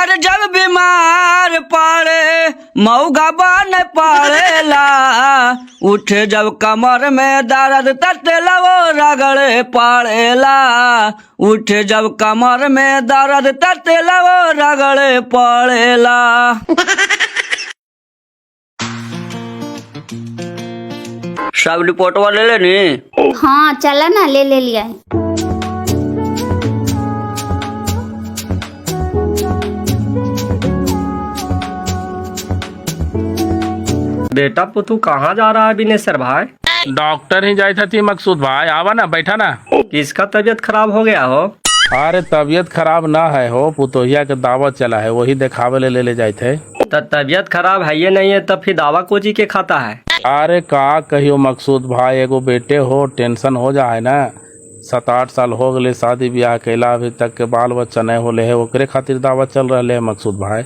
मेहर जब बीमार पड़े मऊगा बन पड़ेला, उठे जब कमर में दर्द तटेला वो रगड़े पड़ेला, उठे जब कमर में दर्द तटेला वो रगड़े पड़ेला। सब रिपोर्टवा ले लेनी? हाँ चला ना, ले लिया है। बेटा पुतू कहाँ जा रहा है बिनेश्वर भाई? डॉक्टर ही जाई थी मकसूद भाई, आवा ना, बैठा ना। किसका तबीयत खराब हो गया हो? अरे तबीयत खराब ना है हो, पुतोहिया के दावत चला है, वही देखावे ले जाए थे। तो तबीयत खराब है ये नहीं है तब फिर दावा कोची के खाता है? अरे का कहियो मकसूद भाई, एगो बेटे हो टेंशन हो जाए ना। 7-8 साल हो गए शादी ब्याह कैला, अभी तक के बाल बच्चा नहीं होले है, ओकरे खातिर दावत चल रहे है मकसूद भाई।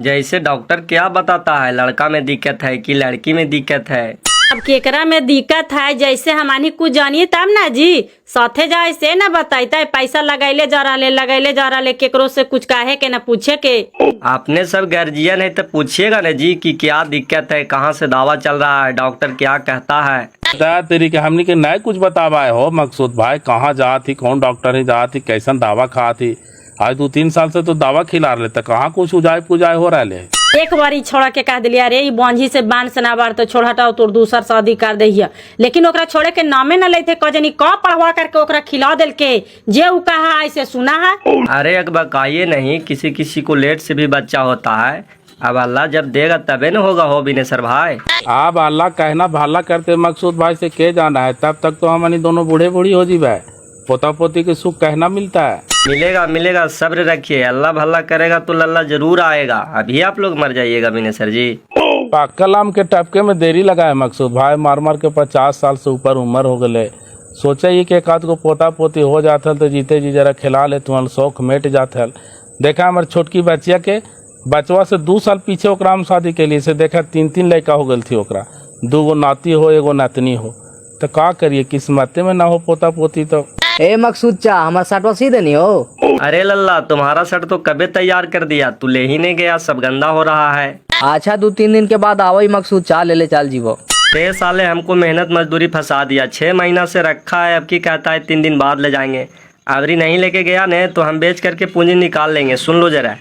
जैसे डॉक्टर क्या बताता है, लड़का में दिक्कत है कि लड़की में दिक्कत है? अब केकरा में दिक्कत है जैसे हमारी कुछ जानिए तब ना जी, साथे जाए से ना बताइता, पैसा लगैले जा रहा ले केकरो से कुछ काहे के ना पूछे के। आपने सब गार्जियन है तो पूछिएगा ना जी कि क्या दिक्कत है, कहाँ से दावा चल रहा है, डॉक्टर क्या कहता है। तेरी के हमनी के नए कुछ बतावा हो मकसूद भाई, कहाँ जाती, कौन डॉक्टर ही जाती, कैसन दावा खा थी। आज 2-3 साल से तो दावा खिला रहे थे, कहाँ कुछ उजाय पुजाय हो रहा है। एक बार छोड़ा के कह दिलिया रे ई बांझी से बांध से ना बार तो छोड़ हटाओ तोर दूसर शादी कर दहिया, लेकिन ओकरा छोड़े के नामे न लेते, कजनी क पढ़वा करके ओकरा खिला दिल के जे उ कहा ऐसे सुना है। अरे एक बकाइए नहीं, किसी किसी को लेट से भी बच्चा होता है, अब अल्लाह जब देगा तबे न होगा हो बिनेश्वर भाई। अब अल्लाह कहना भाला करते मकसूद भाई से के जाना है, तब तक तो हम दोनों बूढ़े बूढ़ी हो जीवे, पोता पोती के सुख कहना मिलता है। मिलेगा, सब्र रखिए, अल्लाह भला करेगा तो लल्ला जरूर आएगा। अभी आप लोग मर जाइएगा बिनेश्वर जी। कलाम के टपके में देरी लगा है मकसूद भाई, मार के 50 साल से ऊपर उम्र हो गए। सोचे ही कि एक आध को पोता पोती हो जाता तो जीते जी जरा खिला ले तुम, शौक मिट जाता। देखा हमारे छोटकी बच्चिया के बचवा से 2 साल पीछे ओकरा हम शादी के लिए से देखा 3 लड़का हो गई थी, ओकरा 2 नाती हो 1 नातनी हो, तो का करिए, किस्मते में ना हो पोता पोती। तो ए मकसूद चा हमारा शर्ट सीधे नहीं हो। अरे लल्ला तुम्हारा शर्ट तो कबे तैयार कर दिया, तू ले ही नहीं गया, सब गंदा हो रहा है। अच्छा 2-3 दिन के बाद आवई मकसूद चा ले चल जीवो। 6 साले हमको मेहनत मजदूरी फंसा दिया, 6 महीना से रखा है, अब की कहता है 3 दिन बाद ले जाएंगे। अबरी नहीं लेके गया ने तो हम बेच करके पूंजी निकाल लेंगे, सुन लो जरा।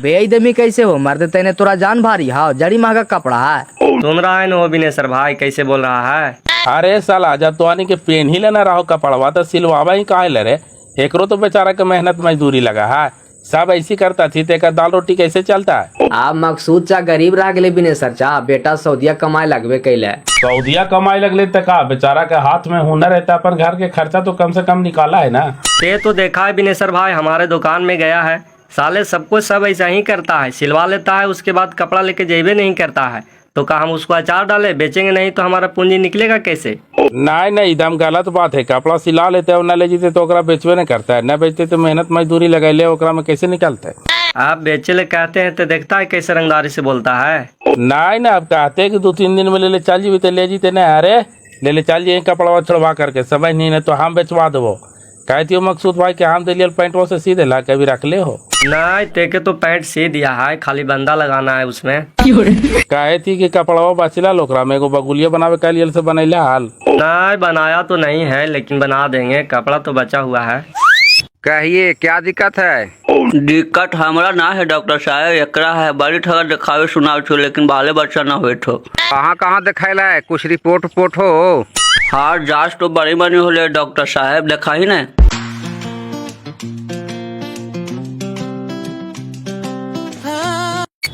बेईदमी कैसे हो मर्द, तेने तोरा जान भारी हाँ, जड़ी महंगा कपड़ा है। सुन रहा है न हो बिनेश्वर भाई कैसे बोल रहा है। अरे साला जब तो आनी के पेन ही लेना रहो कपड़वा तो सिलवावा ही काहे ले रे, एकरो तो बेचारा के मेहनत मजदूरी लगा है, सब ऐसी करता थी तो दाल रोटी कैसे चलता है। आप मकसूद चा गरीब रह गए बिनेश्वर चा, बेटा सऊदिया कमाए लगबे कैले। सऊदिया कमाए लगले तो का, बेचारा के हाथ में हुनर रहता, पर घर के खर्चा तो कम से कम निकाला है ना। ये तो देखा है बिनेश्वर भाई, हमारे दुकान में गया है, साले सबको सब ऐसा ही करता है, सिलवा लेता है उसके बाद कपड़ा लेके जेबे नहीं करता है, तो क्या हम उसको अचार डाले, बेचेंगे नहीं तो हमारा पूंजी निकलेगा कैसे। नहीं एकदम गलत बात है, कपड़ा सिला लेते और न ले जीते तो ओकरा बेचबे नहीं करता है, न बेचते तो मेहनत मजदूरी लगैले ओकरा में कैसे निकलता है। आप बेचे ले कहते हैं तो देखता है कैसे रंगदारी से बोलता है। नहीं अब कहते कि 2-3 दिन में ले चल जीते ले जीते न, अरे ले चल जी कपड़ा छोड़वा करके, समझ नहीं तो हम बेचवा देवो। कहती हो मकसूद भाई के हम दिलियल पैंटवा से सीधे ला कभी रख ले हो। नहीं तेके तो पैंट सी दिया है, खाली बंदा लगाना है उसमें। कहे थी कि कपड़वा बचला लोकरा में एगो बगुलिया बनावे के लिए से बनैला हाल। नहीं बनाया तो नहीं है लेकिन बना देंगे, कपड़ा तो बचा हुआ है। कहिए क्या दिक्कत है? दिक्कत हमारा ना है डॉक्टर साहब, एकरा है बड़ी ठगर दिखावे सुनाव छो लेकिन बाले बच्चा ना हुए ठो। कहाँ दिखाइला है, कुछ रिपोर्ट हो? हाँ जांच तो बड़ी बनी होले डॉक्टर साहब, देखा ही ना।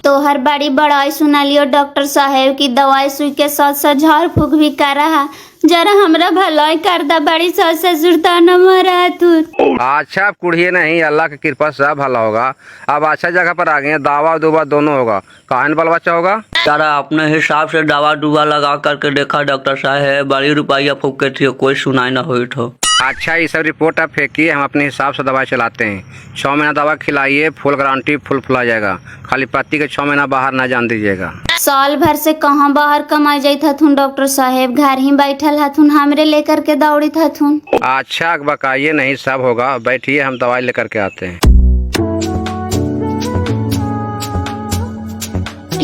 तो हर बारी बड़ाई सुना लियो डॉक्टर साहब की, दवाई सुई के साथ साथ झाड़ फूक भी कर रहा, जरा हमरा भलाई कर दा, बड़ी सास ससुर ताना मारा तू। अच्छा अब कुड़िए नहीं, अल्लाह की कृपा से सब भला होगा। अब अच्छा जगह पर आ गए, दावा दुवा दोनों होगा, कहां बाल बच्चा होगा। तारा अपने हिसाब से दवा दुआ लगा करके देखा डॉक्टर साहब, बड़ी रुपया फूक के थी, कोई सुनाई ना हुई ठो। अच्छा ये सब रिपोर्ट आप फेंकिए, हम अपने हिसाब से दवा चलाते हैं। 6 महीना दवा खिलाइए, फुल गारंटी फुल आ जाएगा, खाली पति के 6 महीना बाहर ना जान दीजिएगा। साल भर से कहाँ बाहर कमाई जाइत हथुन डॉक्टर साहब, घर ही बैठल हथुन, हमरे लेकर के दौड़ित हथुन। अच्छा बकाइए नहीं, सब होगा, बैठिए हम दवाई लेकर के आते हैं।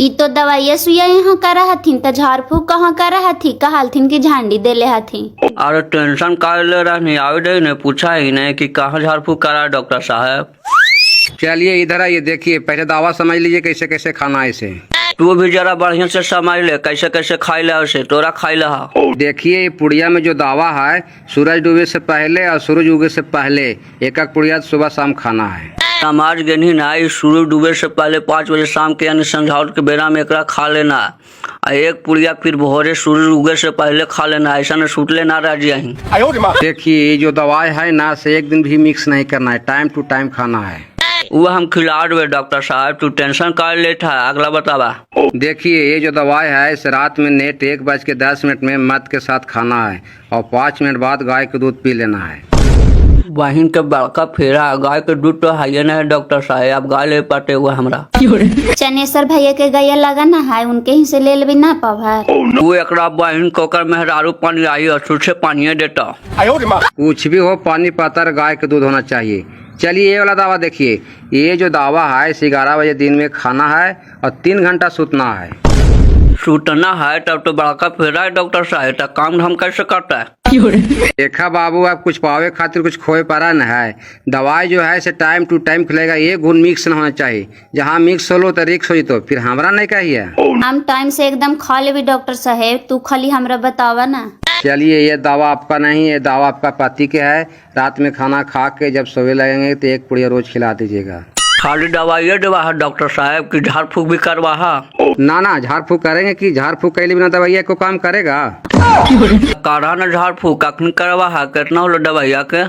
ई तो दवाइया सुइया यहाँ करा हथिन त झाड़ फूक कहाँ करा हथी कहलथिन की झांडी देले हथिन। अरे टेंशन का ले रहनी आवे दे ने पूछा ही नहीं कि कहाँ झाड़ फूक करा डॉक्टर साहब। चलिए इधर आइए, देखिए पहले दवा समझ लीजिए कैसे कैसे खाना है इसे। तू भी जरा बढ़िया से समझ ले कैसे कैसे खाई ले उसे तोरा खाई लहा। देखिए ये पुड़िया में जो दवा है, सूरज डूबे से पहले और सूरज उगे से पहले एक एक पुड़िया सुबह शाम खाना है। समाज गेनी ना सूरज डूबे से पहले 5 बजे शाम के यानी संझावट के बेरा में एकरा खा लेना आ एक पुड़िया फिर भोरे सूरज उगे से पहले खा लेना, ऐसा न छूटले ना रह जाही। देखिए ये जो दवाई है ना से एक दिन भी मिक्स नहीं करना है, टाइम टू टाइम खाना है। वो हम खिला देवे डॉक्टर साहब, तू टेंशन कर लेता है। अगला बतावा। देखिए ये जो दवाई है इस रात में नेट 1:10 में मध के साथ खाना है और 5 मिनट बाद गाय के दूध पी लेना है। बहिन के बड़का फेरा गाय के दूध तो है ना डॉक्टर साहब, आप गाय ले पाते हुआ हमरा। चनेश्वर भैया के गैया लगा ना है उनके ही से ले लेबी ना पवार। तू एकरा बहिन कोकर मेहरारू पानी आई और से पानी देता। कुछ भी हो पानी पातर गाय के दूध होना चाहिए। चलिए ये वाला दावा देखिए, ये जो दावा है 11 बजे दिन में खाना है और 3 घंटा सूतना है। सूतना है तब तो बड़का फेरा है डॉक्टर साहब, तब काम हम कैसे करता है। देखा बाबू आप कुछ पावे खातिर कुछ खोए पारा न है। दवाई जो है से टाइम टू टाइम खिलेगा, ये गुण मिक्स न होना चाहिए। जहाँ मिक्स हो लो तो रिक्स हो तो फिर हमरा नहीं कहिए। हम टाइम से एकदम खा लेबी डॉक्टर साहेब, तू खाली हमरा बतावा ना। चलिए ये दवा आपका नहीं, ये दवा आपका पति के है। रात में खाना खा के जब सोने लगेंगे तो एक पुड़िया रोज खिला दीजिएगा। खाली दवाई दवा है डॉक्टर साहब की झाड़ फूक भी करवा है। ना झाड़ फूक करेंगे कि झाड़ फूक कैले बिना दवाइया को काम करेगा। काढ़ा न झाड़ फूक अखन करवा है, कितना होलो दवाइया के।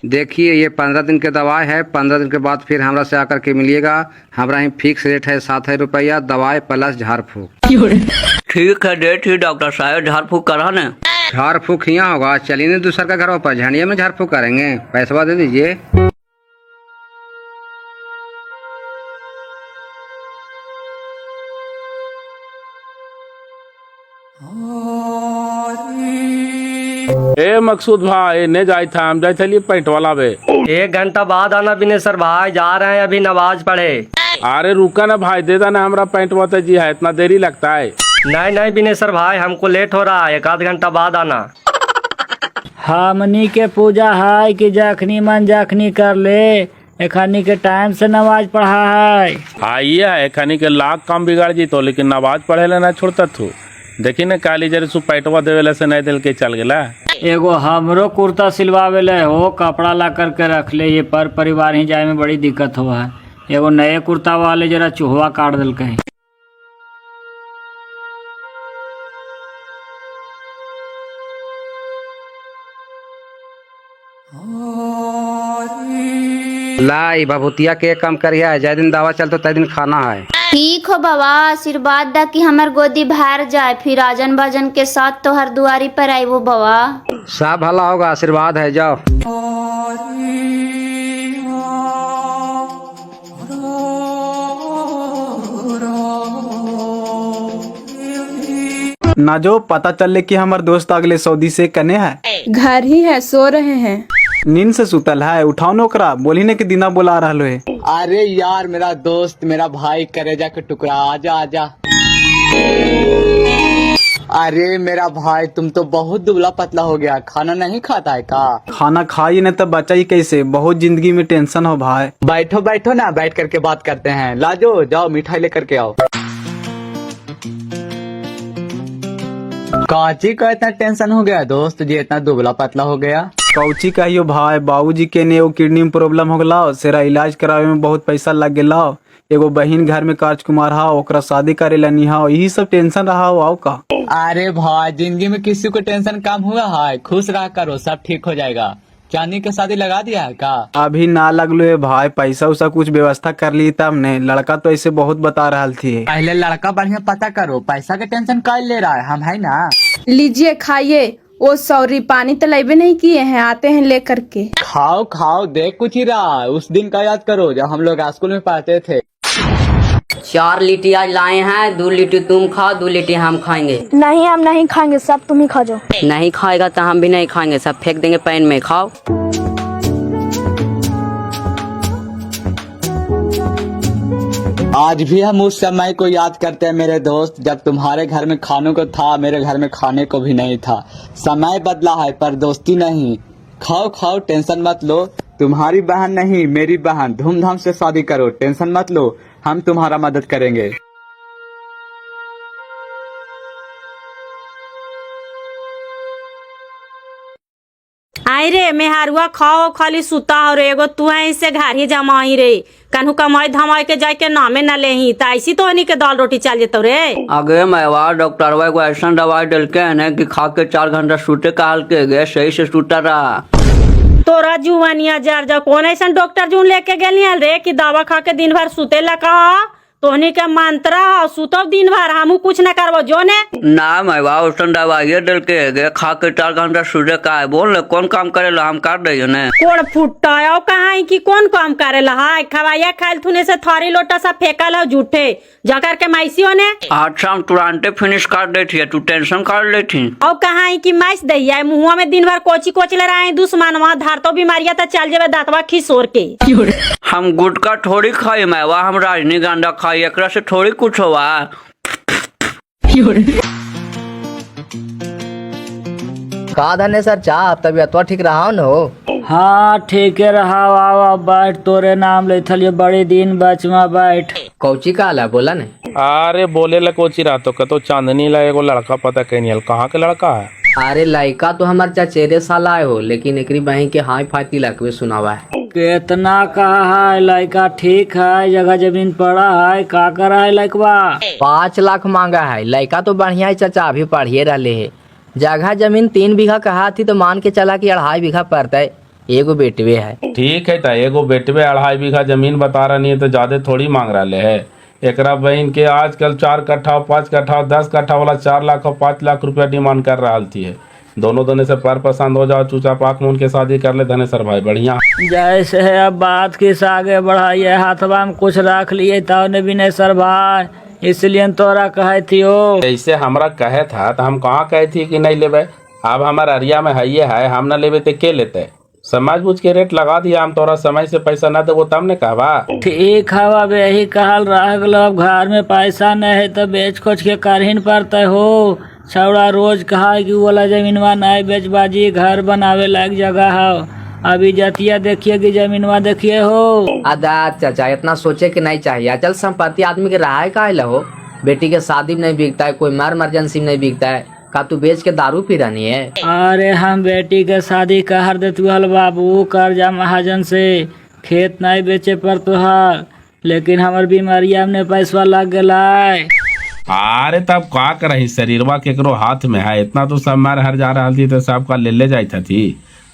देखिए ये 15 दिन के दवाई है, 15 दिन के बाद फिर हमरा से आकर के मिलिएगा। हमारा ही फिक्स रेट है 7 रुपया, दवाई प्लस झाड़ फूक। ठीक है दे ठीक डॉक्टर साहब, झाड़ फूक करा ने। झाड़ फूक यहाँ होगा, चलिए ना दूसर का घर पर झंडिया में झाड़ फूक करेंगे, पैसा दे दीजिए। ए मकसूद भाई ने जाए था हम जाए थे पेंट वाला बे। 1 घंटा बाद आना बिनेसर भाई, जा रहे हैं अभी नमाज पढ़े। अरे रुका ना भाई, दे देना हमरा पेंट वाता जी है, इतना देरी लगता है। नहीं बिनेसर भाई हमको लेट हो रहा है, 1 घंटा बाद आना। हमनी के पूजा है कि जखनी मन जखनी कर ले, एखनी के टाइम से नमाज पढ़ा है। आइए है एखनी के लाख काम बिगाड़ जी तो, लेकिन नमाज पढ़े ला ना छोड़ता थू। देखी ना काली जरे सु पैटवा देवेला से नहीं दिल के चल गेला। एगो हमरो कुर्ता सिलवावे ले हो, कपड़ा ला करके रख ले, ये पर परिवार ही जाए में बड़ी दिक्कत हुआ है। एगो नए कुर्ता वाले जरा चूहवा काट दिल कहीं। लाई भभूतिया के काम करिए, जय दिन दावा चलतो तय दिन खाना है। ठीक हो बाबा, आशीर्वाद दा कि हमार गोदी भर जाए, फिर आजन बाजन के साथ तो हर दुआरी पर आई वो बाबा। सब भला होगा, आशीर्वाद है, जाओ। ना जो पता चले कि हमारे दोस्त अगले सऊदी से कने है। घर ही है, सो रहे हैं। नींद से सुतल है, उठाओ नोकरा, बोली ने कि दीना बुला रहा है। अरे यार मेरा दोस्त मेरा भाई करेजा के टुकड़ा, आजा आजा। अरे मेरा भाई तुम तो बहुत दुबला पतला हो गया, खाना नहीं खाता है का? खाना खाई नहीं तो बचा ही कैसे, बहुत जिंदगी में टेंशन हो भाई। बैठो बैठो ना, बैठ करके बात करते हैं। लाजो जाओ मिठाई लेकर के आओ। काची का इतना टेंशन हो गया दोस्त जी, इतना दुबला पतला हो गया? कौची कहियो भाई, बाबूजी के ने एगो किडनी में प्रॉब्लम हो गला, सेरा इलाज करावे में बहुत पैसा लग गया। एगो बहन घर में राजकुमार हा, ओकरा शादी करे लनी हा, यही सब टेंशन रहा हो का। अरे भाई जिंदगी में किसी को टेंशन कम हुआ है, खुश रहा करो, सब ठीक हो जाएगा। चांदी के शादी लगा दिया है का? अभी ना लगलो है भाई, पैसा उसा कुछ व्यवस्था कर ली तब ने। लड़का तो ऐसे बहुत बता रहा थी। पहले लड़का बढ़िया पता करो, पैसा के टेंशन कर ले रहा है, हम है ना। लीजिए खाइए। ओ सॉरी, पानी तो लेबे नहीं किए हैं, आते हैं लेकर के। खाओ खाओ, देख कुछ ही रहा, उस दिन का याद करो जब हम लोग स्कूल में पढ़ते थे। 4 लिट्टी आज लाए हैं, 2 लिट्टी तुम खाओ, 2 लिट्टी हम खाएंगे। नहीं हम नहीं खाएंगे, सब तुम ही खा जाओ। नहीं खाएगा तो हम भी नहीं खाएंगे, सब फेंक देंगे पैन में, खाओ। आज भी हम उस समय को याद करते हैं मेरे दोस्त, जब तुम्हारे घर में खाने को था, मेरे घर में खाने को भी नहीं था। समय बदला है पर दोस्ती नहीं। खाओ खाओ, टेंशन मत लो। तुम्हारी बहन नहीं, मेरी बहन। धूमधाम से शादी करो, टेंशन मत लो, हम तुम्हारा मदद करेंगे। आई रे मेहरुआ खाओ खाली सुता हो रे, एगो तू है इससे घर ही जमाई रे, कन्हू कमाई धमाई के जाके नामे न लेही, त ऐसी तो हनी के दाल रोटी चल जेतो रे। आगे मैवा डॉक्टर को ऐसा दवाई डलके है ना कि खा के 4 घंटा सूते काल के गए, सही से सूता रहा। तोरा जुआनिया जार जा कौन ऐसा डॉक्टर जून लेके गेलियल रे कि दवा खा के दिन भर सुते ला कहा? तोहनी के मंत्रा हो, सुतब दिन भर, हमू कुछ न करबो जो ने। ना मैवा उसने दवाई डलके गए, खा के 4 घंटा सूते का है। बोल ले कौन काम करेला, हम कर दे ने। कोड़ फुट्टा है कहाँ है कि कौन काम करेला है? खवाइया खाइल थुने से थारी लोटा सब फेंकल हो झूठे जाकर के माइसियो ने। आज शाम तुरंते फिनिश कर देती, तू टेंशन कर लेती। और कहाँ है कि माइस दैया मुँह में दिन भर कोची कोचले रहे दुश्मनवा, धार तो बीमारिया तो चल जावे दांतवा खिसोर के। हम गुटका थोड़ी खाई मैवा, हम रजनीगंधा खाई, एकरा से थोड़ी कुछ हुआ। का धने सर चाह तबियत ठीक रहा न हो? हाँ ठीक है रहा। आवा बैठ, तोरे नाम लेथल ये बड़े दिन बचवा बैठ। कौची का ला बोला ने? अरे बोले ला कोची रातो का तो चांदनी ला एगो लड़का पता कहीं कहाँ के लड़का है? अरे लड़का तो हमार चचेरे साल आए हो, लेकिन एकरी बहन के हाई फाती लकवे सुनावा है। कितना कहा है लड़का? ठीक है, जगह जमीन पड़ा है, का करा है लड़कवा? 5 लाख मांगा है। लड़का तो बढ़िया है चाचा, अभी पढ़िए रहे है। जगह जमीन 3 बीघा कहा थी तो मान के चला कि 2.5 बीघा पड़ता है। एगो बेटवे है। ठीक है, तो एगो बेटवे 2.5 बीघा जमीन बता रहा नहीं है तो ज्यादा थोड़ी मांग रहा है। एकरा बहन के आजकल 4 कट्ठा 5 कट्ठा 10 कट्ठा वाला 4 लाख और 5 लाख रुपया डिमांड कर रहा थी है। दोनों दोनों से पर पसंद हो जाओ, चूचा पाक मून के शादी कर ले धनेसर भाई, बढ़िया। जैसे है अब बात किस आगे बढ़ाइए, हाथवा में कुछ रख लिए तो ने विनेसर भाई, इसलिए तोरा कहे थी हो। ऐसे हमरा कहे था तो हम कहाँ कहे थी कि नहीं लेबे। अब हमारे अरिया में है, हम न लेबे तो के लेते? समझ बुझ के रेट लगा दिया, हम तोरा समय से पैसा न देवो तब ने कहवा। ठीक है, अब यही कहल रह गलो, अब घर में पैसा नहीं है तो बेच खोच के करही न पड़ते हो। छौड़ा रोज कहा कि वाला जमीनवा नहीं बेचबाजी, घर बनावे लायक जगह हो। अभी जतिया देखिए कि जमीनवा देखिए हो। अदा चाचा इतना सोचे कि नहीं चाहिए। अचल संपत्ति आदमी के रहा है का हो। बेटी के शादी में नहीं बिकता है, कोई इमरजेंसी में नहीं बिकता है, का तू बेच के दारू पी रही है? अरे हम बेटी के शादी कर देतु हल बाबू, कर्जा महाजन से, खेत नहीं बेचे पर तुहार, लेकिन हमार बीमारिया में पैसा लग गला। अरे तब का करही, शरीरवा केकरो हाथ में है, इतना तो सब मार हर जा रहा थी तो सबका ले जाता थी।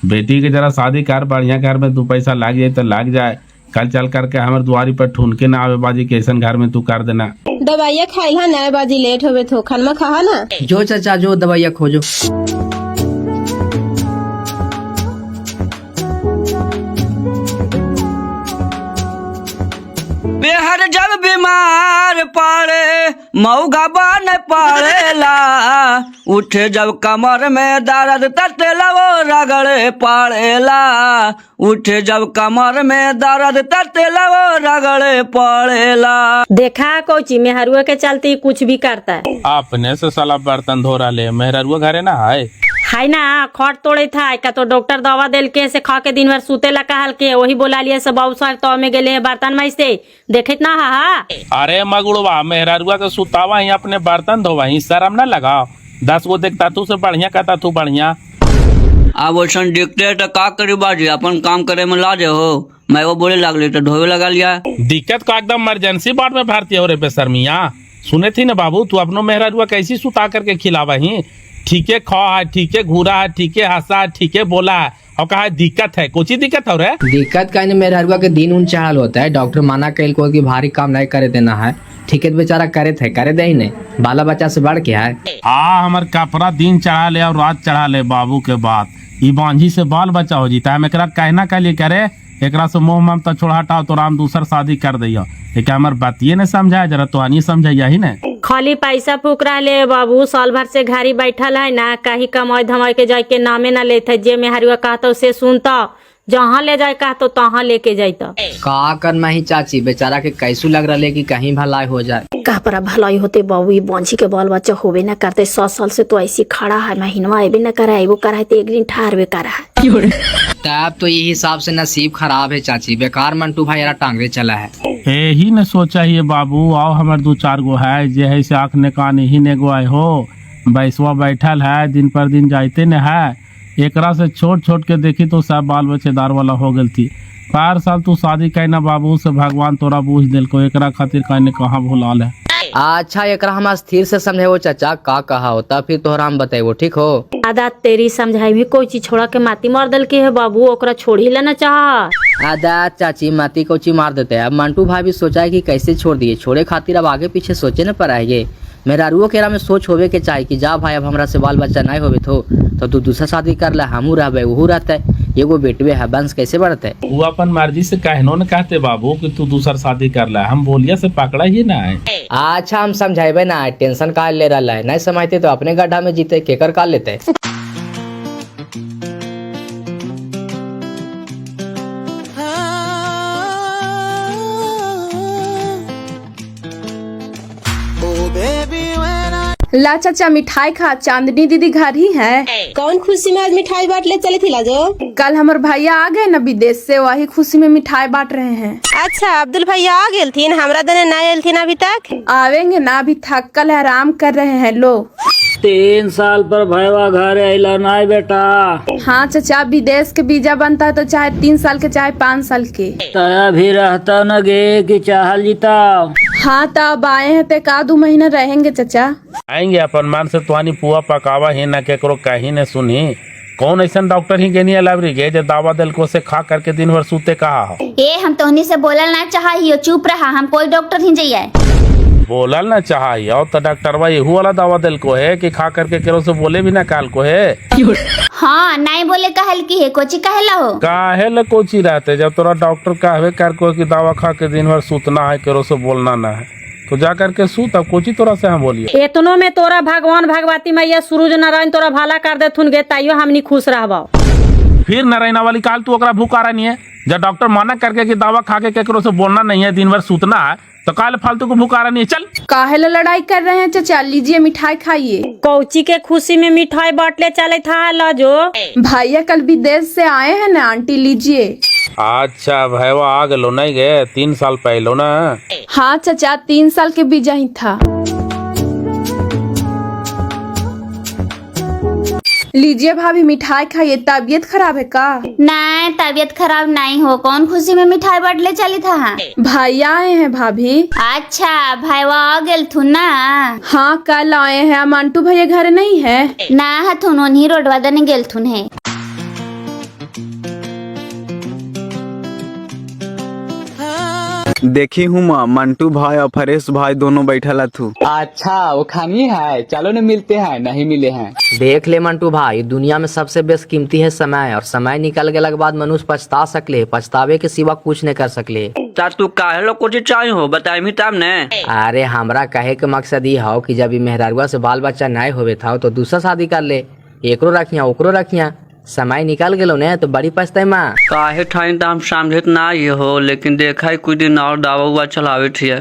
बेटी के जरा शादी कर, बढ़िया घर में 2 पैसा लाग जाए तो लाग जाए, कल चल करके हमारे दुआरी पर ठूनके ना आवे बाजी के ऐसा घर में तू कर देना। दवाइया खाइला ना बाजी, लेट होवे तो खाना खा ना। जो चाचा जो दवाइया खोजो। बेहर जब बीमार पड़े मऊगा बन पड़ेला, उठे जब कमर में दर्द तटेला वो रगड़े पड़ेला, उठे जब कमर में दर्द तटेला वो रगड़े पड़ेला। देखा कोची मेहरुआ के चलते कुछ भी करता है। अपने से साला बर्तन धो रहा ले, मेहरुआ घरे ना है ना, खट तोड़े था का तो डॉक्टर दवा दिल के से खा के दिन भर सूते ला कहल के, वही बोला लिए सब अवसर तो में गेले बर्तन में से देखत ना हा। अरे मगुड़वा, मेहरुआ के सुतावा ही अपने बर्तन धोवा ही, शर्म न लगाओ। 10 गो देखता तू से बढ़िया कहता तू बढ़िया। अब वैसा देखते तो का करी बाजी, अपन काम करे में लाजे हो। मैं वो बोले लगली तो धोवे लगा लिया। दिक्कत का एकदम इमरजेंसी वार्ड में भर्ती हो रे बेशर्मिया। सुने थी ना बाबू, तू अपनो मेहरुआ कैसी सुता करके खिलावा ही, ठीके खा है, ठीके घूरा है, ठीके हंसा है, ठीके बोला है, और कहा दिक्कत है, कुछ ही दिक्कत हो रहा है? दिक्कत का मेहरुआ के दिन उन चढ़ल होता है, डॉक्टर माना कल को कि भारी काम नहीं करे देना है, ठीक है बेचारा करे थे, करे दे ही नहीं, बाला बच्चा से बढ़ के है। हाँ, हमार कपड़ा दिन चढ़ा ले और रात चढ़ा ले बाबू के बात, ई बांझी से बाल बच्चा हो जीता है। एकरा कहना के लिए करे, एकरा से मोह ममता छोड़ा हटाओ तो राम दूसर शादी कर दिया। एक हमार बातिये ने समझाया, जरा तो आनी समझाइया ही ने। खाली पैसा फूक रहा ले बाबू, साल भर से घरी बैठल है ना, कहीं कमाई धमाई के जाके नामे ना लेते, जे मेहरुआ कहता से सुनता जहाँ ले जाए कहा तो तहाँ लेके जाता। का करना ही चाची, बेचारा के कैसू लग रहा है कि कहीं भलाई हो जाए। का पर भलाई होते बाबू, ये बंझी के बाल बच्चा होबे न करते। 100 साल से तो ऐसी खड़ा है, महीनवा अबे न करा है, वो करा है तो एक दिन ठहरबे करा है। तब तो ये हिसाब से नसीब खराब है चाची, बेकार मंटू भाई यार टांगरे चला है। यही न सोचा ही बाबू, आओ हमारे 2-4 गो है जे है से आँख ने कान ही ने गो आए हो। बैसवा बैठल है, दिन पर दिन जाते न है। एकरा से छोट छोट के देखी तो सब बाल बच्चेदार वाला हो गई थी। 4 साल तू शादी कहना बाबू से भगवान तोरा बूझ दिल को, एकरा खातिर कहने कहाँ भुलाल है। अच्छा एकरा हम स्थिर से समझे वो चाचा का कहा होता, फिर तोहरा हम बताए ठीक हो। दादा तेरी समझाई में कोई चीज छोड़ा के माती मार दल के है बाबू, ओकरा छोड़ ही लेना चाह। आदा चाची माती कोची मार देते हैं। अब मंटू भाई भी सोचा है कि कैसे छोड़ दिए, छोड़े खातिर अब आगे पीछे सोचे न पर आएंगे। मेरा रुओ केरा में सोच होवे के चाहे कि जा भाई अब हमरा से बाल बच्चा नहीं होवे तो तू दूसरा शादी कर ले, हमू रहबे वहू रहते, एगो बेटवे है, वंश कैसे बढ़ते। वो अपन मर्जी से कहनो न कहते बाबू कि तू दूसरा शादी कर ले, हम बोलिया से पकड़ा ही ना है। अच्छा हम समझाइबे ना, टेंशन का ले रहा है, नहीं समझते तो अपने गड्ढा में जीते, केकर का लेते। ला चाचा मिठाई खा, चांदनी दीदी घर ही है। कौन खुशी में आज मिठाई बांट ले चली थी लाजो? कल हमारे भैया आ गए न विदेश से, वही खुशी में मिठाई बांट रहे हैं। अच्छा अब्दुल भैया आ गेल थीन, हमरा दने ना आयल थीन अभी तक। आवेंगे ना, अभी थकल है, आराम कर रहे हैं। लो 3 साल पर भैया घर अला नहीं बेटा। हाँ चाचा, विदेश के वीजा बनता है तो चाहे 3 साल के चाहे 5 साल के। तया भी रहता न गे कि चाहल जीता। हाँ तब आए हैं तो 1-2 महीना रहेंगे चाचा। आएंगे अपन मन से तुहानी पुआ पकावा ही न केकरो कहीं न सुनी। कौन ऐसा डॉक्टर ही गेनी लाइब्रेरी गे जो दावा दिल को से खा करके दिन भर सूते कहा हो। हम तोहनी से बोलल ना चाहिए, चुप रहा, हम कोई डॉक्टर ही जाइए। बोलल न चाहिए और तो डॉक्टरवा यहू वाला दावा दिल को है कि खा करके केरो से बोले भी ना काल को है। हाँ नहीं बोले कहल की है, कोची कहला हो। काहे ल कोची रहते, जब तोरा डॉक्टर कहवे कर को कि दवा खा के दिन भर सूतना है, केरो से बोलना ना है, तो जा करके सूत। अब कोची तोरा से हम बोलिए। एतनो में तोरा भगवान भगवती मैया सूरज नारायण तोरा भाला कर देथुन गे, ताइयो हमनी खुश रहबा। फिर नारायण वाली काल तू ओकरा भूखा नहीं है। जब डॉक्टर माना करके कि दवा खा के केकरो से बोलना नहीं है, दिन भर सूतना है, तो काल फालतू को भूखा नहीं है। चल काहे ला लड़ाई कर रहे हैं चाचा, लीजिए मिठाई खाइए। कौची के खुशी में मिठाई बांट ले चले था लाजो? भैया कल विदेश से आए हैं ना आंटी, लीजिए। अच्छा भैया आ गलो नहीं गए 3 साल पहले ना। हाँ चाचा 3 साल के बीजा ही था। लीजिए भाभी मिठाई खाइए। तबीयत खराब है का? नहीं तबीयत खराब नहीं हो, कौन खुशी में मिठाई बांट ले चली था? भैया आए हैं भाभी। अच्छा भाईवा आ गेल थू ना? हाँ कल आए हैं। मंटू भैया घर नहीं है ना, हथुन उन्हीं रोडवा दने गेल थुन है। देखी हूँ माँ, मंटू भाई और फरेश भाई दोनों बैठल थू। अच्छा वो खानी है, चलो न मिलते हैं, नहीं मिले हैं। देख ले मंटू भाई, दुनिया में सबसे बेस्ट कीमती है समय, और समय निकल गए के बाद मनुष्य पछता सकले, पछतावे के सिवा कुछ नहीं कर सकले। तू काहे लो कुछ चाहिए हो बताई तब ने। अरे हमरा कहे के मकसद ये हो कि जब मेहरारुआ से बाल बच्चा नहीं होवे था तो दूसरा शादी कर ले, एकरो रखिया ओकरो रखिया, समय निकल गलो ने तो बड़ी पछताई माँ। काहे ठाइन हम समझत ना ये हो, लेकिन देखा ही कुछ दिन और दावा हुआ चलावे थी,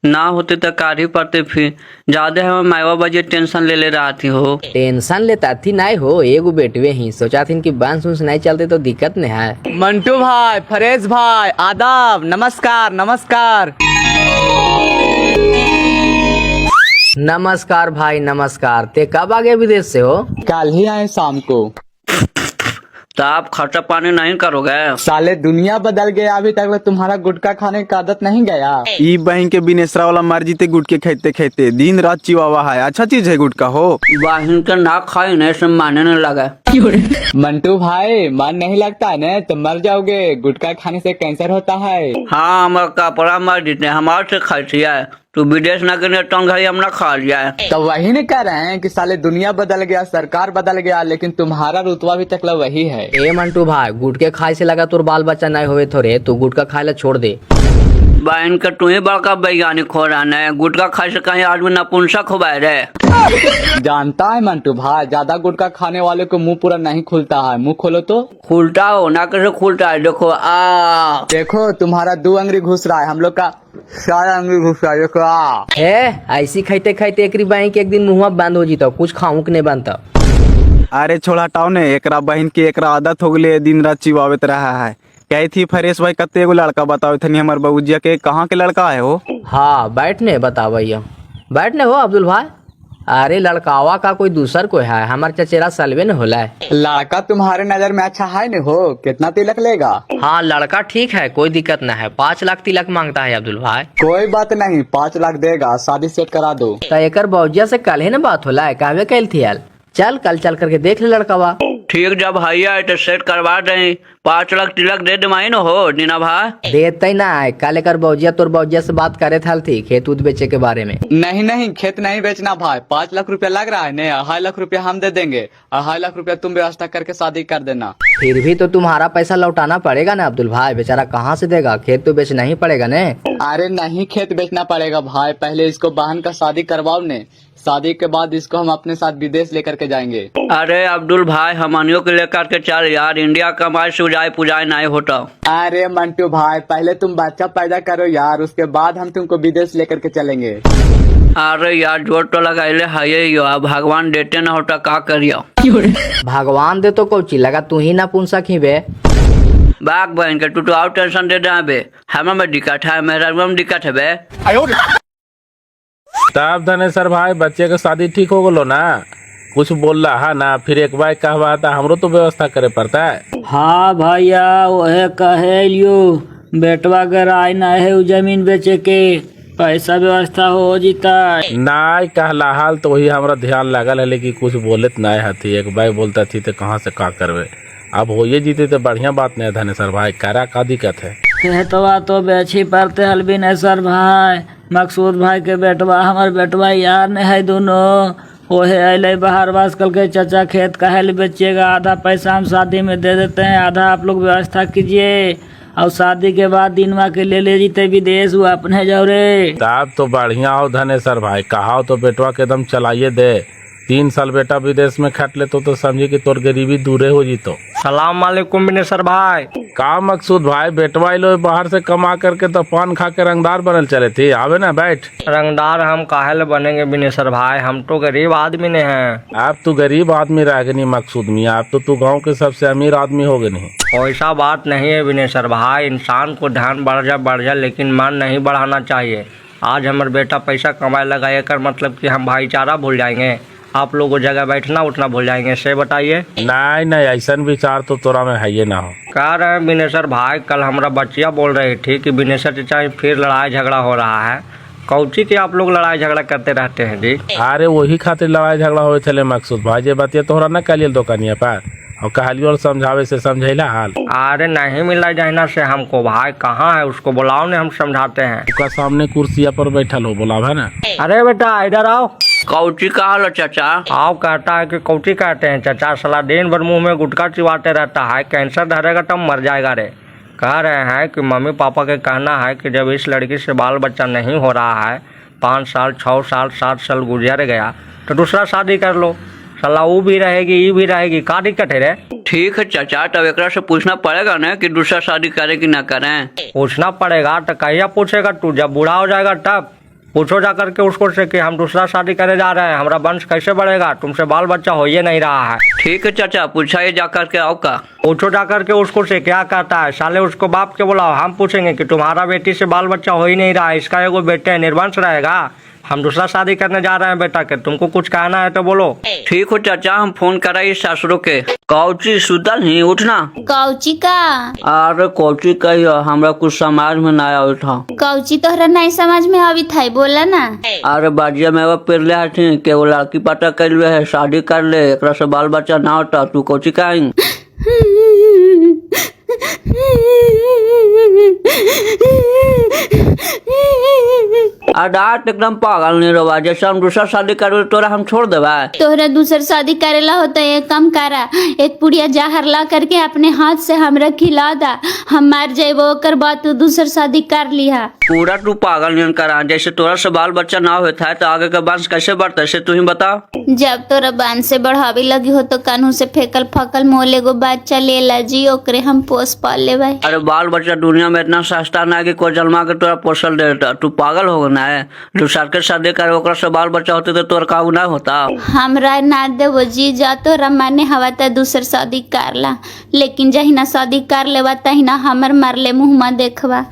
ना होते तो कारी पड़ते। फिर ज्यादा हम मायवा बजे टेंशन ले रहा थी हो। टेंशन लेता थी नहीं हो, एगो बेटवे ही सोचा थी कि बांस उंस नहीं चलते तो दिक्कत नहीं है। मंटू भाई, फरेश भाई, आदाब, नमस्कार नमस्कार। नमस्कार भाई नमस्कार। ते कब आ गए विदेश से हो? कल ही आए शाम को। तो आप खर्चा पानी नहीं करोगे? साले दुनिया बदल गया, अभी तक तुम्हारा गुटखा खाने का आदत नहीं गया। ई बहन के बिनेसरा वाला मर जीते गुटके खाते खाते दिन रात चिवावा है। अच्छा चीज है गुटका हो। बहन के ना खाई नहीं सब मानने नहीं लगा। मंटू भाई मन नहीं लगता है न तो मर जाओगे, गुटखा खाने से कैंसर होता है। हाँ हमारा कपड़ा मर जीते, हमारे से खाई थी तू विदेश न गए तो घर हम ना खा लिया है। तो वही नहीं कह रहे हैं कि साले दुनिया बदल गया, सरकार बदल गया, लेकिन तुम्हारा रुतबा भी तक वही है। ए मंटू भाई, गुटके खाए से लगा तोर बाल बच्चा नहीं होवे थोड़े, तू गुटका खाए ला छोड़ दे। बहन के तू ही बड़का वैज्ञानिक हो रहा है, गुटखा खाए से कहीं आदमी नपुंसक हो रे। जानता है मंटू भाई, ज्यादा गुटखा खाने वाले को मुंह पूरा नहीं खुलता है। मुंह खोलो तो। खुलता हो ना, कैसे खुलता है, देखो देखो तुम्हारा 2 अंगुली घुस रहा है, हम लोग का 4 अंगुली घुस रहा है, देखो ऐसी खाते खाते एक बैंक एक दिन मुँह बंद हो जीता, कुछ खाऊं के नहीं बनता। अरे छोड़ा हटाओ ने, एकरा बहन की एकरा आदत हो गई दिन रात चिवावत रहा है। कही थी फरेश भाई कते एगो लड़का बताओ थे हमारे बबूजिया के, कहाँ के लड़का है वो? हाँ बैठने बता भैया, बैठने हो अब्दुल भाई। अरे लड़कावा का कोई दूसर कोई है, हमारे चचेरा सलवे न होला है। लड़का तुम्हारे नजर में अच्छा है न हो? कितना तिलक लेगा? हाँ लड़का ठीक है, कोई दिक्कत न है। 5 लाख तिलक मांगता है अब्दुल भाई। कोई बात नहीं, 5 लाख देगा, शादी सेट करा दो। तो एकर बौजिया से कल ही न बात होला है, कहवे कैल थी यार। चल कल चल करके देख ले लड़कावा। ठीक, जब भैया तो सेट करवा दें। 5 लाख तिलक दे दमाई न हो दीना भाई। देते ना है, कल एकर बौजिया तोर बौजिया से बात करे थी खेत उत बेचे के बारे में। नहीं खेत नहीं बेचना भाई, 5 लाख रुपया लग रहा है नहीं, 2.5 लाख रुपया हम दे देंगे, 2.5 लाख रुपया तुम व्यवस्था करके शादी कर देना। फिर भी तो तुम्हारा पैसा लौटाना पड़ेगा ना अब्दुल भाई, बेचारा कहाँ से देगा, खेत तो बेचना ही पड़ेगा ने। अरे नहीं खेत बेचना पड़ेगा भाई, पहले इसको बहन का शादी करवाओ ने, शादी के बाद इसको हम अपने साथ विदेश लेकर के जाएंगे। अरे अब्दुल भाई, हमनियों के लेकर के चल यार, इंडिया कमाई सुजाई पुजाई नहीं होता। अरे मंटू भाई, पहले तुम बच्चा पैदा करो यार, उसके बाद हम तुमको विदेश लेकर के चलेंगे। अरे यार जोर तो लगाइले है यो, अब भगवान देते न होता का करियो। भगवान दे तो कोची लगा, तू ही ना पूछ सकी बे। बाग बहन के तू और टेंशन दे दे बे, हमें में दिक्कत है, मेरा में दिक्कत है बे। तब धनेश्वर भाई बच्चे का शादी ठीक हो गलो ना, कुछ बोल रहा है ना, फिर एक बार कहवा था हमरो तो व्यवस्था करे पड़ता है। हाँ भैया वह कहे लियो, बेटवा अगर आय ना है उ जमीन बेचे के, पैसा व्यवस्था हो जीता। नाय कहला हाल तो वही हमारा ध्यान लगल है, लेकिन कुछ बोलत ना हथी। एक बार बोलता थी तो कहाँ से का करवे, अब हो ये जीते तो बढ़िया बात नहीं है धनेश्वर भाई, करा का दिक्कत है। खेतवा तो बेची पड़ते हलबिनेश्वर भाई, मकसूद भाई के बेटवा हमार बेटवा यार ने है दोनों, ओहे अले बाहर बास कल के चाचा खेत काहे बेचिएगा, आधा पैसा हम शादी में दे देते हैं, आधा आप लोग व्यवस्था कीजिए, और शादी के बाद दिनवा के ले जीते विदेश, वो अपने जाओ रे। तब तो बढ़िया हो धनेश्वर भाई, कहा तो बेटवा के एकदम चलाइए दे। 3 साल बेटा विदेश में खट ले तो समझी कि तोर गरीबी दूरे हो जीतो। सलाम वालेकुम बिनेश्वर भाई। का मकसूद भाई, बेटवा लो बाहर से कमा करके तो पान खा के रंगदार बनल चले थे, आवे ना बैठ। रंगदार हम काहे बनेंगे बिनेश्वर भाई, हम तो गरीब आदमी ने हैं। आप तो गरीब आदमी रह गए नहीं मकसूद मियाँ, आप तो तू गांव के सबसे अमीर आदमी हो गए नहीं। ऐसा बात नहीं है बिनेश्वर भाई, इंसान को ध्यान बढ़ जा लेकिन मन नहीं बढ़ाना चाहिए। आज हमारे बेटा पैसा कमाए लगाए कर मतलब कि हम भाईचारा भूल जाएंगे, आप लोगों जगह बैठना उठना भूल जाएंगे, से बताइए। नहीं ऐसा विचार तो तोरा में है ये ना हो। कह रहे हैं बिनेश्वर भाई, कल हमारा बच्चिया बोल रही थी कि बिनेश्वर चाचा फिर लड़ाई झगड़ा हो रहा है, कौची की आप लोग लड़ाई झगड़ा करते रहते हैं जी? अरे वही खातिर लड़ाई झगड़ा हो चले मकसूद भाई, जे बतिया तोहरा न कलिए दुकानिया पर और कहलियो समझावे से समझैला हाल। अरे नहीं मिला जाना से हमको भाई, कहाँ है उसको बुलाओ ने, हम समझाते हैं। उसका सामने कुर्सिया पर बैठल हो, बुलावा ना। अरे बेटा इधर आओ। कौची कहा लो चाचा? आओ कहता है कि कौची कहते हैं चाचा, साला दिन भर मुंह में गुटखा चिबाते रहता है, कैंसर धरेगा तब मर जाएगा रे। कह रहे हैं कि मम्मी पापा के कहना है कि जब इस लड़की से बाल बच्चा नहीं हो रहा है, 5 साल 6 साल 7 साल गुजर गया, तो दूसरा शादी कर लो, साला वो भी रहेगी ये भी रहेगी, का दिक्कत है रे? ठीक है चाचा, तब एकरा से पूछना पड़ेगा ना कि दूसरा शादी करे कि ना करें। पूछना पड़ेगा तो कहिया पूछेगा तू, जब बूढ़ा हो जाएगा तब पूछो जा करके उसको से कि हम दूसरा शादी करे जा रहे हैं, हमारा वंश कैसे बढ़ेगा, तुमसे बाल बच्चा हो ये नहीं रहा है। ठीक है चाचा, पूछाइए जा करके, आओ का पूछो जा करके उसको से क्या कहता है, साले उसको बाप के बुलाओ, हम पूछेंगे कि तुम्हारा बेटी से बाल बच्चा हो ही नहीं रहा है, इसका एगो बेटे निर्वंश रहेगा, हम दूसरा शादी करने जा रहे हैं बेटा के, तुमको कुछ कहना है तो बोलो। ठीक हो चाचा, हम फोन कराई सासुरों के। कौची सुतल ही उठना? कौची का? अरे कौची कहियो, हमरा कुछ समाज में ना उठा। कौची तोहरा नहीं समझ में अभी था, बोला ना। अरे बाजिया में वो पेरले हथिन के वो लड़की पता कर ले है, शादी कर ले, एकरा से बाल बच्चा ना होता, तू कौची कहीं? अडाट एकदम पागल नहीं रवा, जैसे हम दूसरा शादी करबे तोरा हम छोड़ देबा। तोहरा दूसर शादी करेला होता है, एक काम करा, एक पुड़िया जहर ला करके अपने हाथ से हमरा खिला दा, हम मर जेबो, ओकर बाद तू दूसर शादी कर लिहा। पूरा तू पागल नहीं करा, जैसे तोरा से बाल बच्चा ना होता है तो आगे का वंश कैसे बढ़ता है तू ही बता। जब तोरा बांध से बढ़ावे लगी हो तो कानू से फेकल फकल मोले गो बच्चा ले ला जी, ओकरे हम पोस पाल ले भाई। अरे बाल बच्चा दुनिया में इतना सस्ता ना कि कोई जन्मा के तोरा पोसल देता, तू पागल हो ना है। दूसर के शादी करे ओकरा से बाल बच्चा होते तो तोरा काबू ना होता। हमरा ना देवो जी, जा तोरा माने हवा त दूसर शादी कर ला, लेकिन जहिना शादी कर लेवा तहिना हमर मरले मुँह में देखवा।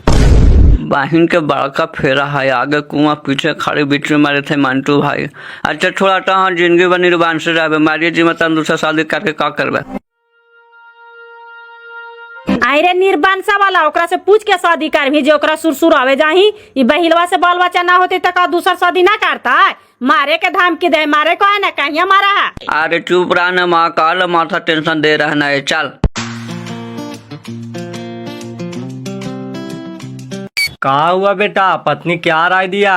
बहन के बड़का फेरा है, आगे कुआं पीछे खड़े बीच में मारे थे मंटू भाई। अच्छा छोड़ा तो हाँ, जिंदगी बनी निर्बान से जाबे, मारिए जी मतलब दूसरा शादी करके का करबे। आयरे निर्बांसा वाला ओकरा से पूछ के शादी कर भी, जो ओकरा सुरसुर आवे जाही। ई बहिलवा से बाल बच्चा ना होते तो का दूसर शादी ना करता है? मारे के धमकी दे, मारे को है ना, कहिया मारा है। अरे चुप रहा ना माँ, काल माथा टेंशन दे रहा है, चल। कहा हुआ बेटा, पत्नी क्या राय दिया?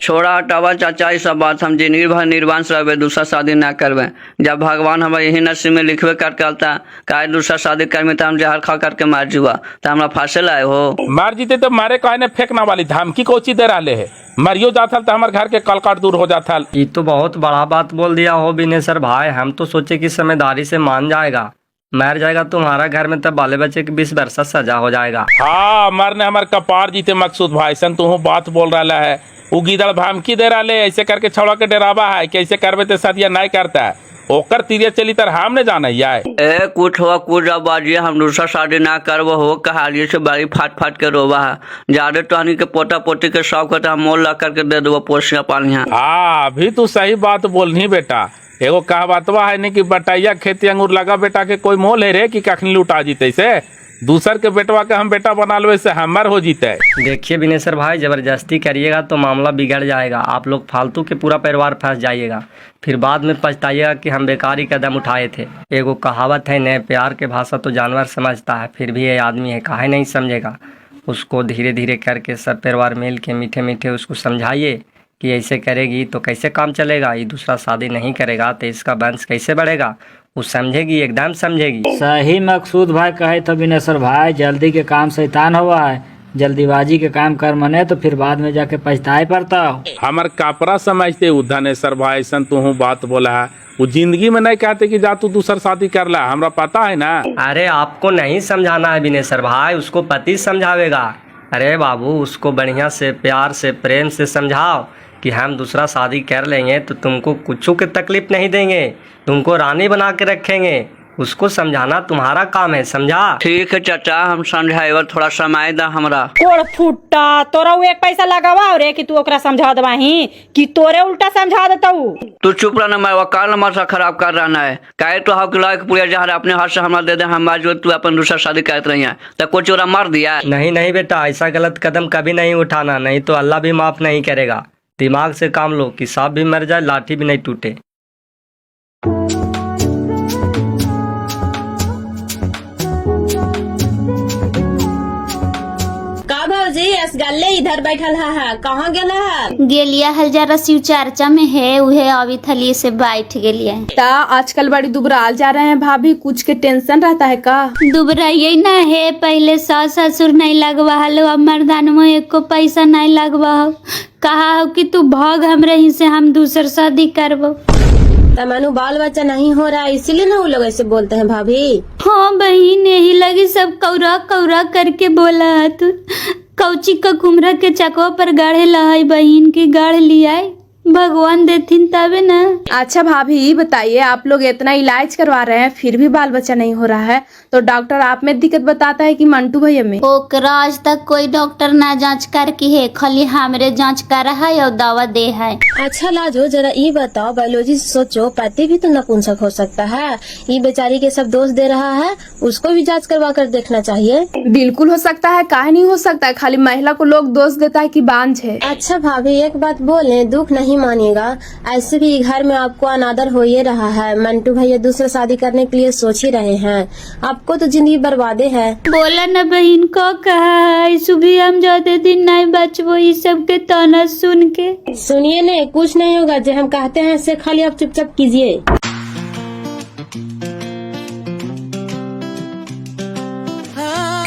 छोड़ा हटावा चाचा, ये सब बात हम जिंदगी भर निर्वाण से रहे, दूसरा शादी ना करवे। जब भगवान हमें यही नसीब में लिखवे करके आता का दूसरा शादी करमे तो हम जहर खा करके मार जुआ, तो हमरा फांसे लाए हो। मार जीते तो मारे कहने फेंकना वाली धमकी कोची दे रहा है, मरियो जाता तो हमारे घर के कलकाट दूर हो जाता। ये तो बहुत बड़ा बात बोल दिया हो बिनेसर भाई, हम तो सोचे कि समझदारी से मान जाएगा, मर जाएगा तुम्हारा घर में, तब बाले बच्चे की 20 वर्ष सजा हो जाएगा। हाँ मरने हमारे कपार जीते मकसूद भाई, सन तू बात बोल रहा है, वो गीदड़ धमकी दे रहा है, ऐसे करके छौड़ा के डरावा है कि ऐसे करवे तो सदिया नहीं करता है, ओकर तीरिया चली तर हमने जाना है। ए कुछ हुआ कुछ जब बाजिए, हम दूसरा शादी ना करवो हो, कहालिए से बड़ी फाट फाट के रोवा है। ज्यादा तो हनी के पोता पोती के शौक होता, हम मोल ला करके दे दो पोसिया पानिया। हाँ अभी तू सही बात बोलनी बेटा, एगो कहावतवा है नहीं कि बटैया खेती अंगूर लगा बेटा के कोई मोल है रे कि कखनी लुटा जीते से, दूसर के बेटवा के हम बेटा बना लो से हमर हो जीते। देखिए बिनेसर भाई, जबरदस्ती करिएगा तो मामला बिगड़ जाएगा, आप लोग फालतू के पूरा परिवार फंस जाइएगा, फिर बाद में पछताइएगा कि हम बेकारी कदम उठाए थे। एगो कहावत है न, प्यार के भाषा तो जानवर समझता है, फिर भी ये आदमी है काहे नहीं समझेगा। उसको धीरे धीरे करके सब परिवार मिल के मीठे मीठे उसको समझाइए कि ऐसे करेगी तो कैसे काम चलेगा, ये दूसरा शादी नहीं करेगा तो इसका वंश कैसे बढ़ेगा, वो समझेगी, एकदम समझेगी। सही मकसूद भाई कहे तो बिनेसर भाई, जल्दी के काम शैतान हुआ है, जल्दीबाजी के काम कर मने तो फिर बाद में जाके पछताए पड़ता हो। हमार कापरा समझते धनेश्वर भाई, सन तू बात बोला है, वो जिंदगी में नहीं कहते कि जा तू दूसर शादी कर ला, हमरा पता है ना। अरे आपको नहीं समझाना है बिनेसर भाई, उसको पति समझावेगा। अरे बाबू उसको बढ़िया से प्यार से प्रेम से समझाओ कि हम दूसरा शादी कर लेंगे तो तुमको कुछ की तकलीफ नहीं देंगे, तुमको रानी बना के रखेंगे, उसको समझाना तुम्हारा काम है, समझा? ठीक है चाचा, हम समझाएगा, थोड़ा समय दा हमरा। कोड़ फुट्टा, तोरा वो एक पैसा लगावा रे कि तू ओकरा समझा दवाही कि तोरे उल्टा समझा देता हूँ। तू चुप रहना, मैं वकाल माथा खराब कर रहा है, कहे तो हक लायक पूरा जहाँ अपने हाथ से हमरा दे दे, हम जो तू अपन दूसरा शादी करते रही है तो कुछ चोरा मार दिया। नहीं नहीं बेटा, ऐसा गलत कदम कभी नहीं उठाना, नहीं तो अल्लाह भी माफ नहीं करेगा। दिमाग से काम लो कि सांप भी मर जाए लाठी भी नहीं टूटे। गल्ले इधर बैठल है, कहाँ गेला है? गेलिया हल जरा शिव चर्चा में है, उहे अभी थली से बैठ गेलिया। ता आजकल बड़ी दुबराल जा रहे हैं भाभी, कुछ के टेंशन रहता है का? दुबरा ये ना है, पहले सास ससुर नहीं लगवा हलो, अब मर्दान में एक को पैसा नहीं लगवा हो, कहा हो कि तू भाग हमरे ही से, हम दूसर शादी करबो। तमनु बाल बच्चा नहीं हो रहा है, इसीलिए ना वो लोग ऐसे बोलते हैं भाभी। हाँ बहन, यही लगी सब कौरा कौरा करके बोला है, तू कौची का कुमरा के चकवा पर गाढ़े लहाई, बहन की गाढ़ लिया भगवान देथिन तबे ना। अच्छा भाभी बताइए, आप लोग इतना इलाज करवा रहे हैं फिर भी बाल बच्चा नहीं हो रहा है, तो डॉक्टर आप में दिक्कत बताता है कि मंटू भैया में? ओकरा आज तक कोई डॉक्टर ना जांच कर की है, खाली हमरे जांच कर है और दवा दे है। अच्छा लाजो, जरा ये बताओ, बायोलॉजी सोचो, पति भी तो नपुंसक हो सकता है, ये बेचारी के सब दोष दे रहा है, उसको भी जांच करवा कर देखना चाहिए। बिल्कुल हो सकता है, काहे नहीं हो सकता है, खाली महिला को लोग दोष देता है कि बांझ है। अच्छा भाभी एक बात बोले, दुख नहीं नहीं मानिएगा। ऐसे भी घर में आपको अनादर हो ही रहा है। मंटू भैया दूसरा शादी करने के लिए सोच ही रहे हैं। आपको तो जिंदगी बर्बादे है। बोला न बहन को कहा है सुबह हम ज्यादा दिन नहीं बचबो ये सब के ताना सुन के। सुनिए ने कुछ नहीं होगा, जो हम कहते हैं इससे खाली आप चुपचाप कीजिए।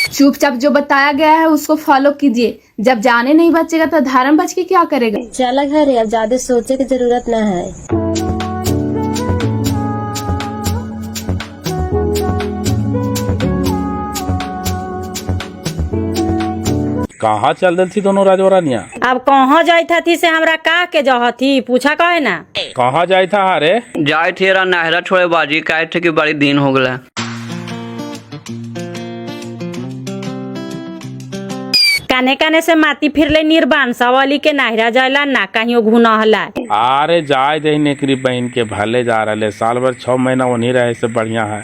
चुपचाप जो बताया गया है उसको फॉलो कीजिए। जब जाने नहीं बचेगा तो धर्म बच के क्या करेगा। चला घर है, अब ज्यादा सोचने की जरूरत न है। कहाँ चल रही थी दोनों राजवरानिया? अब कहाँ जाई थी से हमरा का के जहती पूछा कहे ना। कहाँ जाई था अरे? जाए थे नहरा छोड़े बाजी कहे थे कि बड़ी दिन हो गया। काने काने से माती फिरले निर्बान सवाली के नाहरा जायला ना कहीं घुना हला। अरे जाए दे नेकरी बहन के भले जा रहे, साल भर 6 महीना वहीं रहे से बढ़िया है।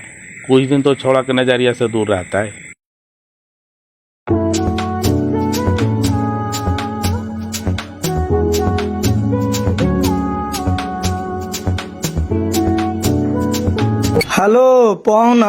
कुछ दिन तो छोड़ा के नजरिया से दूर रहता है। हेलो पहुना।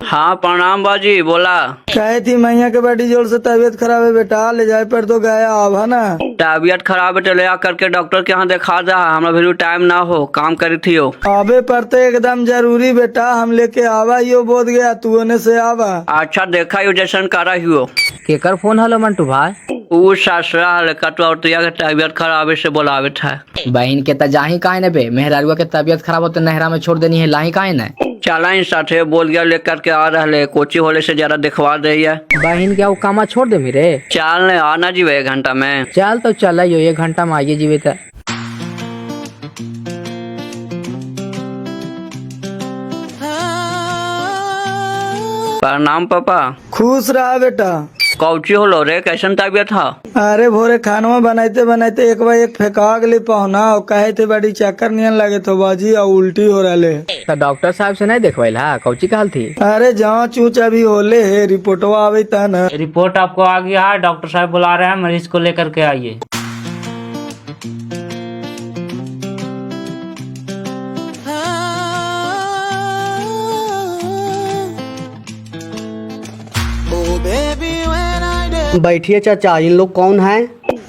हाँ प्रणाम बाजी बोला। कहे थी मैया के बड़ी जोर से तबीयत खराब है बेटा, ले जाए पर तो गया अब है ना। तबीयत खराब है तो ले करके डॉक्टर के यहाँ दिखा जा, हमरा भी टाइम ना हो काम करी थी। आवे पर तो एकदम जरूरी बेटा, हम लेके आवा यो बोध गया तू ओने से आवा। अच्छा देखा यो जैसन करा हियो। केकर फोन हलो मंटू भाई? ऊ ससुरा कटौतिया के तबीयत खराब है से बोलावे था। बहन के त जाही काहे ने बे? मेहरारुआ के तबीयत खराब हो तो नहरा में छोड़ देनी है, लाही काहे ने? चला इन साथे बोल गया लेकर के आ रहे कोची होले से जरा दिखवा दे। बहन के कामा छोड़ दे मेरे। चल ने आना जीवे 1 घंटा में। चल तो चल 1 घंटा में आइए जीवे। प्रणाम पापा। खुश रहा बेटा। कौची होलो रे, कैसन तबीयत था? अरे भोरे खानवा बनाते बनाते एक बार एक फेंका गली पहुना और कहे थे बड़ी चक्कर नियन लगे तो बाजी और उल्टी हो रहे। तो डॉक्टर साहब से नहीं देखवाइला? कौची कहल थी? अरे जांच ऊंच अभी होले है, रिपोर्टवा आवे ता न। रिपोर्ट आपको आ गया है, डॉक्टर साहब बुला रहे हैं, मरीज को लेकर के आइए। बैठिए चाचा, इन लोग कौन है?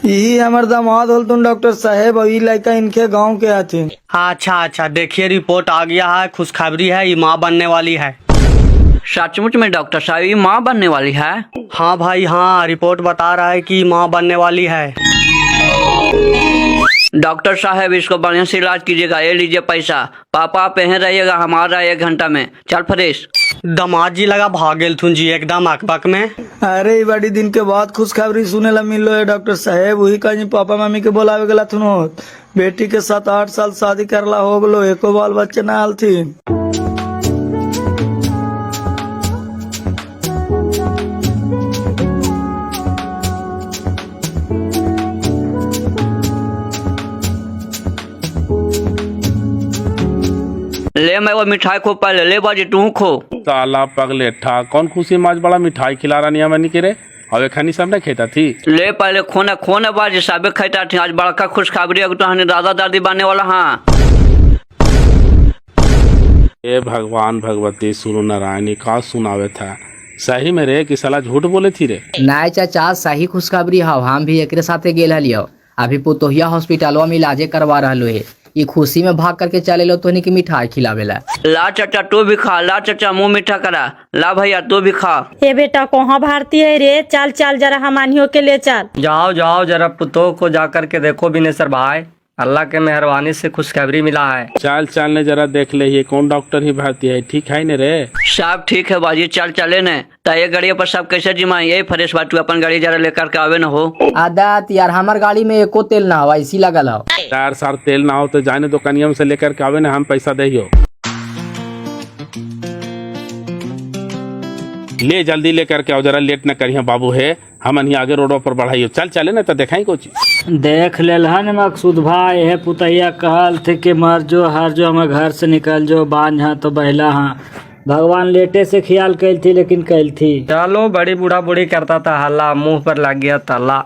यही हमारे दामाद होल तुम डॉक्टर साहेब, अभी लड़का इनके गांव के आते। अच्छा अच्छा, देखिए रिपोर्ट आ गया है, खुशखबरी है, ये माँ बनने वाली है। सचमुच में डॉक्टर साहब ये माँ बनने वाली है? हाँ भाई हाँ, रिपोर्ट बता रहा है कि माँ बनने वाली है। डॉक्टर साहब इसको बढ़िया से इलाज कीजिएगा, ये लीजिए पैसा। पापा आप यहीं रहिएगा, हमारा 1 घंटा में। चल फ्रेश। दामाद जी लगा भागेल थुन जी एकदम अकबक में। अरे बड़ी दिन के बाद खुशखबरी सुने ला मिलो है डॉक्टर साहेब। वही कहीं पापा मम्मी के बोलावे गला थुन होत। बेटी के 7-8 साल शादी करला हो गलो, एको बाल बच्चे ना आल थी। ले मैं वो मिठाई खो पहले, ले बाजी तू खो। साला पगले ठा, कौन खुशी माज बड़ा मिठाई खिला रहा नहीं मनी के रे? अबे खानी सब ने खेता थी। ले पहले खोने खोने बाजी सबे खेता थी। आज बड़का खुशखबरी है तो हने दादा दादी बनने वाला। हाँ ए भगवान भगवती सुनो नारायणी, का सुनावे था सही में रे कि साला झूठ बोले थी रे? नहीं चाचा, सही खुशखबरी है। हम भी एक साथे गेल हलियो, अभी पुतोहिया हॉस्पिटलवा में इलाजे करवा रहलो है। ये खुशी में भाग करके चले लो तो की मिठाई खिलावेला। ला चाचा तू भी खा, ला चाचा मुंह मीठा करा। ला भैया तू भी खा। ए बेटा कहाँ भारती है रे? चल चल जरा हमानियों के ले चल। जाओ जाओ जरा पुतो को जा करके देखो बिनेसर भाई, अल्लाह के मेहरबानी से खुशखबरी मिला है। चल चल ने जरा देख ले, ये कौन डॉक्टर ही भर्ती है, ठीक है न रे? सब ठीक है बाजी, चल चले न। तो ये गाड़ी पर सब कैसे जिमा? यही फ्रेश बात, तू अपन गाड़ी जरा लेकर के आवे न हो। आदत यार, हमार गाड़ी में एको तेल ना हवा, इसी लगल हो। 4 साल तेल ना हो तो जाने तो कनियम से लेकर के आवे न, हम पैसा दे। ले जल्दी लेकर के आओ, जरा लेट न करिए बाबू है, हम आगे रोडों पर बढ़ाइयो। चल चले ना तो देखाई कुछ। देख लेलहन मकसूद भाई, है पुतैया कहल थे कि मर जो हर जो हमें घर से निकल जो, बांझ हाँ तो बहला हाँ। भगवान लेटे से ख्याल कैल थी लेकिन कैल थी। चलो बड़ी बूढ़ा बूढ़ी करता था हल्ला, मुंह पर लग गया ताला।